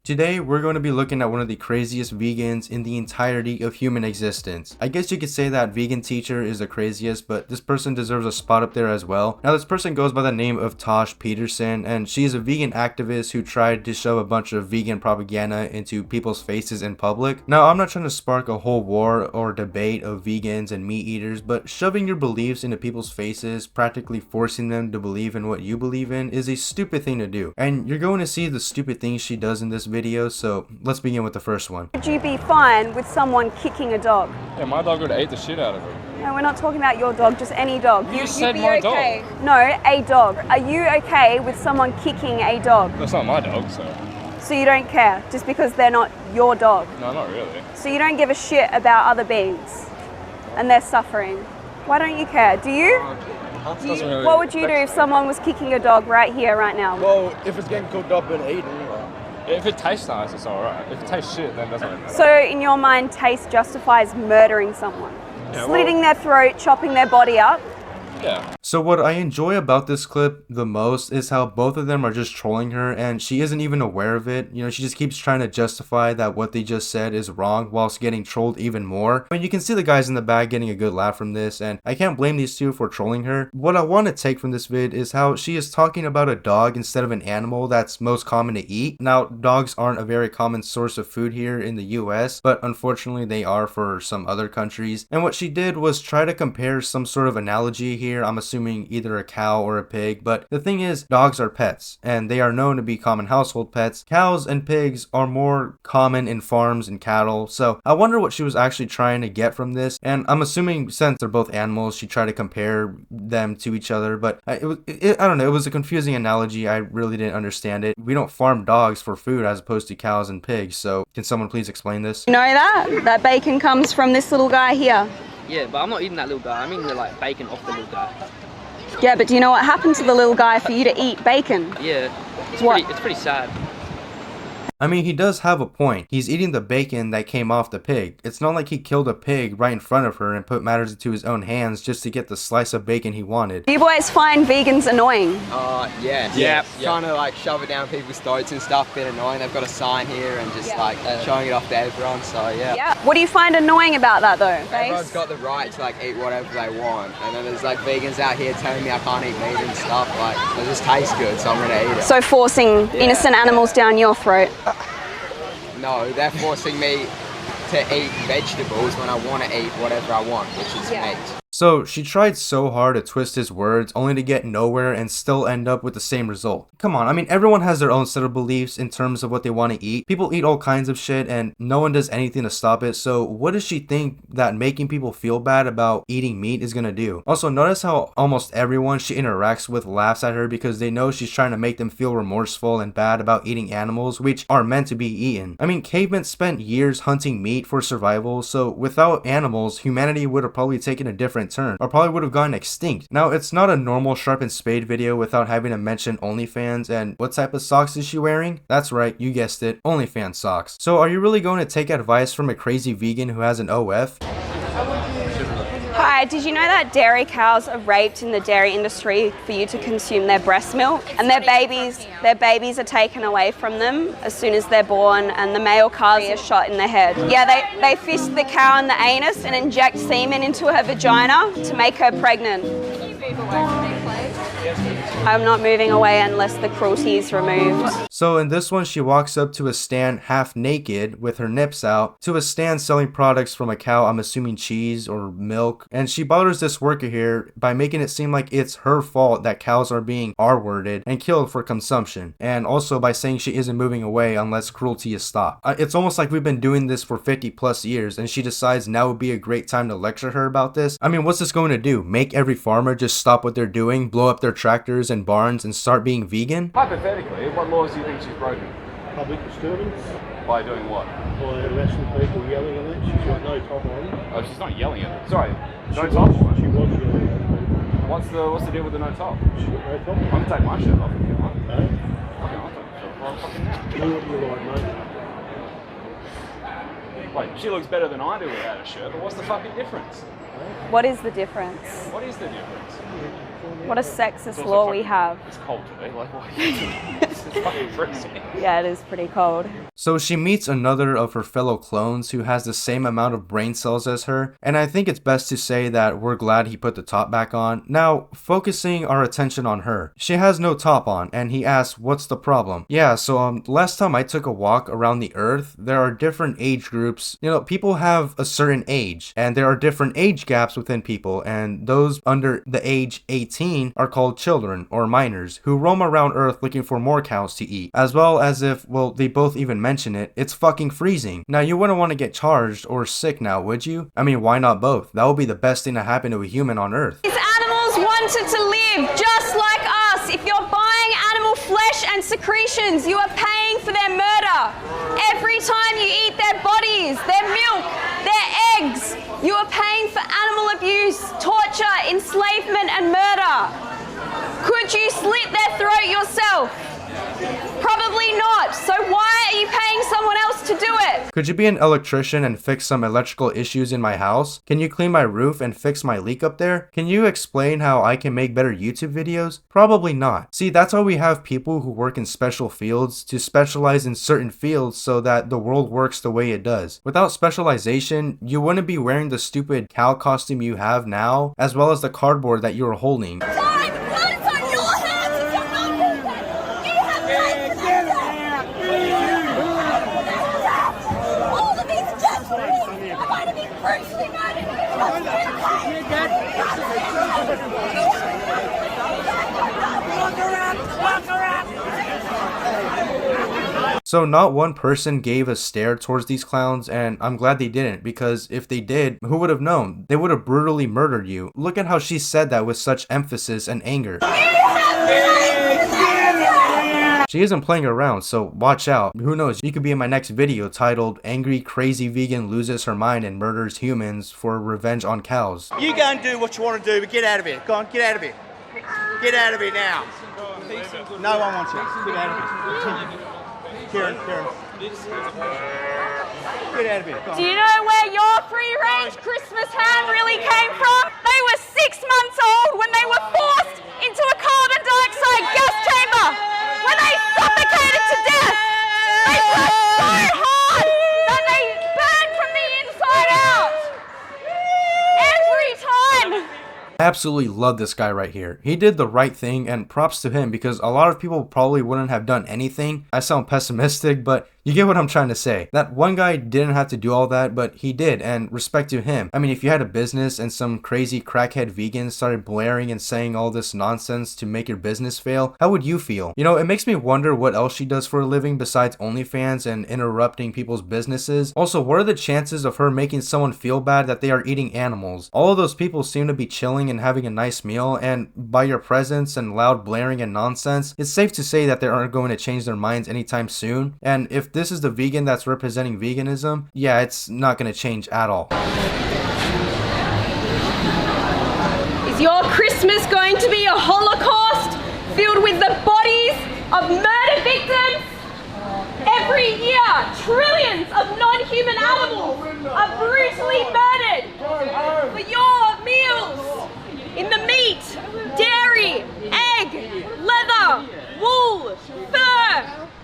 Today, we're going to be looking at one of the craziest vegans in the entirety of human existence. I guess you could say that vegan teacher is the craziest, but this person deserves a spot up there as well. Now, this person goes by the name of Tosh Peterson, and she is a vegan activist who tried to shove a bunch of vegan propaganda into people's faces in public. Now, I'm not trying to spark a whole war or debate of vegans and meat eaters, but shoving your beliefs into people's faces, practically forcing them to believe in what you believe in, is a stupid thing to do. And you're going to see the stupid things she does in this video, so let's begin with the first one. Would you be fine with someone kicking a dog? Yeah, my dog would eat the shit out of it. No, we're not talking about your dog, just any dog. You said you'd be my okay. dog. No, a dog. Are you okay with someone kicking a dog? That's not my dog, so. So you don't care, just because they're not your dog? No, not really. So you don't give a shit about other beings and their suffering? Why don't you care? Do you? What would you do if someone was kicking a dog right here, right now? Well, if it's getting cooked up and eaten. If it tastes nice, it's alright. If it tastes shit, then it doesn't really matter. So in your mind, taste justifies murdering someone? Yeah, Slitting their throat, chopping their body up? Yeah. So what I enjoy about this clip the most is how both of them are just trolling her, and she isn't even aware of it. You know, she just keeps trying to justify that what they just said is wrong whilst getting trolled even more. But you can see the guys in the back getting a good laugh from this, and I can't blame these two for trolling her. What I want to take from this vid is how she is talking about a dog instead of an animal that's most common to eat. Now, dogs aren't a very common source of food here in the US, but unfortunately they are for some other countries. And what she did was try to compare some sort of analogy here. I'm assuming either a cow or a pig, but the thing is, dogs are pets, and they are known to be common household pets. Cows and pigs are more common in farms and cattle, so I wonder what she was actually trying to get from this. And I'm assuming since they're both animals, she tried to compare them to each other, but I don't know, it was a confusing analogy. I really didn't understand it. We don't farm dogs for food as opposed to cows and pigs, so can someone please explain this? You know that bacon comes from this little guy here. Yeah, but I'm not eating that little guy. I mean the like bacon off the little guy. Yeah, but do you know what happened to the little guy for you to eat bacon? Yeah, it's pretty sad. I mean, he does have a point. He's eating the bacon that came off the pig. It's not like he killed a pig right in front of her and put matters into his own hands just to get the slice of bacon he wanted. Do you boys find vegans annoying? Yeah. Trying to like shove it down people's throats and stuff, bit annoying. They've got a sign here and just like showing it off to everyone, so yeah. What do you find annoying about that though? Everyone's got the right to like eat whatever they want, and then there's like vegans out here telling me I can't eat meat and stuff. Like, it just tastes good, so I'm gonna eat it. So forcing innocent animals down your throat? No, they're forcing me to eat vegetables when I want to eat whatever I want, which is meat. So she tried so hard to twist his words only to get nowhere and still end up with the same result. Come on, I mean, everyone has their own set of beliefs in terms of what they want to eat. People eat all kinds of shit and no one does anything to stop it. So what does she think that making people feel bad about eating meat is gonna do? Also, notice how almost everyone she interacts with laughs at her because they know she's trying to make them feel remorseful and bad about eating animals which are meant to be eaten. I mean, cavemen spent years hunting meat for survival, so without animals, humanity would have probably taken a different turn, or probably would have gone extinct. Now, it's not a normal Sharp and Spade video without having to mention OnlyFans, and what type of socks is she wearing? That's right, you guessed it, OnlyFans socks. So are you really going to take advice from a crazy vegan who has an OF? Hi, did you know that dairy cows are raped in the dairy industry for you to consume their breast milk? And their babies are taken away from them as soon as they're born, and the male calves are shot in the head. Yeah, they fist the cow in the anus and inject semen into her vagina to make her pregnant. I'm not moving away unless the cruelty is removed. So in this one, she walks up to a stand half naked with her nips out to a stand selling products from a cow, I'm assuming cheese or milk, and she bothers this worker here by making it seem like it's her fault that cows are being R-worded and killed for consumption, and also by saying she isn't moving away unless cruelty is stopped. It's almost like we've been doing this for 50 plus years and she decides now would be a great time to lecture her about this. I mean, what's this going to do? Make every farmer just stop what they're doing, blow up their tractors and barns and start being vegan? Hypothetically, what laws do you think she's broken? Public disturbance. By doing what? By arresting people, yelling at it. She's got no top on. Oh, she's not yelling at it. Sorry, no top? She was yelling at people. What's the deal with the no top? She got no top. I'm gonna take my shirt off if you want. No? Okay, I'll take my shirt off. Do what you like, mate. Wait, she looks better than I do without a shirt, but what's the fucking difference? What is the difference? What is the difference? What a sexist law we have. It's cold today. Like, why? It's fucking freezing. Yeah, it is pretty cold. So she meets another of her fellow clones who has the same amount of brain cells as her, and I think it's best to say that we're glad he put the top back on. Now, focusing our attention on her. She has no top on, and he asks, what's the problem? Yeah, so last time I took a walk around the Earth, there are different age groups. You know, people have a certain age, and there are different age gaps within people, and those under the age 18 are called children, or minors, who roam around Earth looking for more cows to eat. As well as if, well, they both even mention it, it's fucking freezing. Now, you wouldn't want to get charged or sick now, would you? I mean, why not both? That would be the best thing to happen to a human on Earth. These animals wanted to live just like us. If you're buying animal flesh and secretions, you are paying for their murder. Every time you eat their bodies, their milk, their eggs, you are paying for animal abuse, torture, enslavement, and murder. Could you slit their throat yourself? Probably not. So why are you paying someone else to do it? Could you be an electrician and fix some electrical issues in my house? Can you clean my roof and fix my leak up there? Can you explain how I can make better YouTube videos? Probably not. See, that's why we have people who work in special fields to specialize in certain fields so that the world works the way it does. Without specialization, you wouldn't be wearing the stupid cow costume you have now, as well as the cardboard that you're holding. So not one person gave a stare towards these clowns, and I'm glad they didn't, because if they did, who would have known? They would have brutally murdered you. Look at how she said that with such emphasis and anger. She isn't playing around, so watch out. Who knows, you could be in my next video titled Angry Crazy Vegan Loses Her Mind and Murders Humans for Revenge on Cows. You go and do what you want to do, but get out of here. Go on, get out of here. Get out of here now. No one wants you. Get out of here. Kieran. Get out of here. Do you know where your free-range Christmas ham really came from? They were 6 months old when they were forced into a carbon dioxide gas chamber. When they suffocated to death, they pressed so hard that they burned from the inside out. Every time. I absolutely love this guy right here. He did the right thing, and props to him, because a lot of people probably wouldn't have done anything. I sound pessimistic, but you get what I'm trying to say. That one guy didn't have to do all that, but he did, and respect to him. I mean, if you had a business and some crazy crackhead vegan started blaring and saying all this nonsense to make your business fail, how would you feel? You know, it makes me wonder what else she does for a living besides OnlyFans and interrupting people's businesses. Also, what are the chances of her making someone feel bad that they are eating animals? All of those people seem to be chilling and having a nice meal, and by your presence and loud blaring and nonsense, it's safe to say that they aren't going to change their minds anytime soon. And if this is the vegan that's representing veganism, yeah, it's not going to change at all. Is your Christmas going to be a Holocaust filled with the bodies of murder victims? Every year, trillions of non-human animals are brutally murdered for your meals. In the meat, dairy, egg, leather, wool, fur,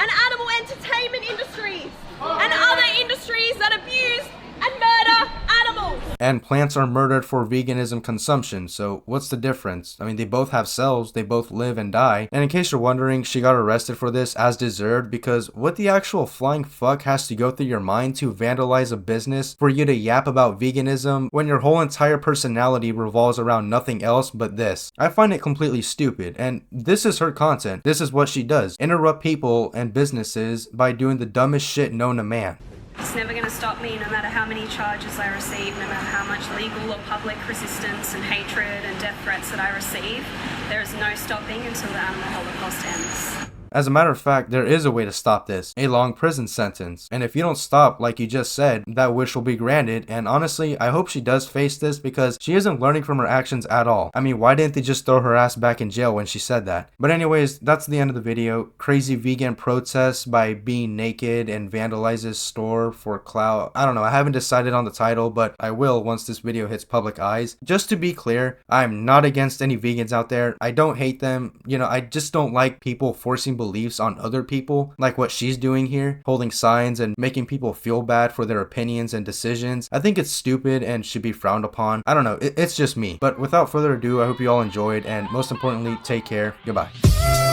and animal entertainment industries, and other industries that abuse and murder animals. And plants are murdered for veganism consumption, so what's the difference? I mean, they both have cells, they both live and die. And in case you're wondering, she got arrested for this as deserved, because what the actual flying fuck has to go through your mind to vandalize a business for you to yap about veganism when your whole entire personality revolves around nothing else but this? I find it completely stupid, and this is her content. This is what she does. Interrupt people and businesses by doing the dumbest shit known to man. It's never going to stop me, no matter how many charges I receive, no matter how much legal or public resistance and hatred and death threats that I receive. There is no stopping until the animal holocaust ends. As a matter of fact, there is a way to stop this, a long prison sentence. And if you don't stop, like you just said, that wish will be granted. And honestly, I hope she does face this because she isn't learning from her actions at all. I mean, why didn't they just throw her ass back in jail when she said that? But anyways, that's the end of the video. Crazy vegan protests by being naked and vandalizes store for clout. I don't know, I haven't decided on the title, but I will once this video hits public eyes. Just to be clear, I'm not against any vegans out there. I don't hate them. You know, I just don't like people forcing beliefs on other people, like what she's doing here, holding signs and making people feel bad for their opinions and decisions. I think it's stupid and should be frowned upon. I don't know, it's just me. But without further ado, I hope you all enjoyed, and most importantly, take care. Goodbye.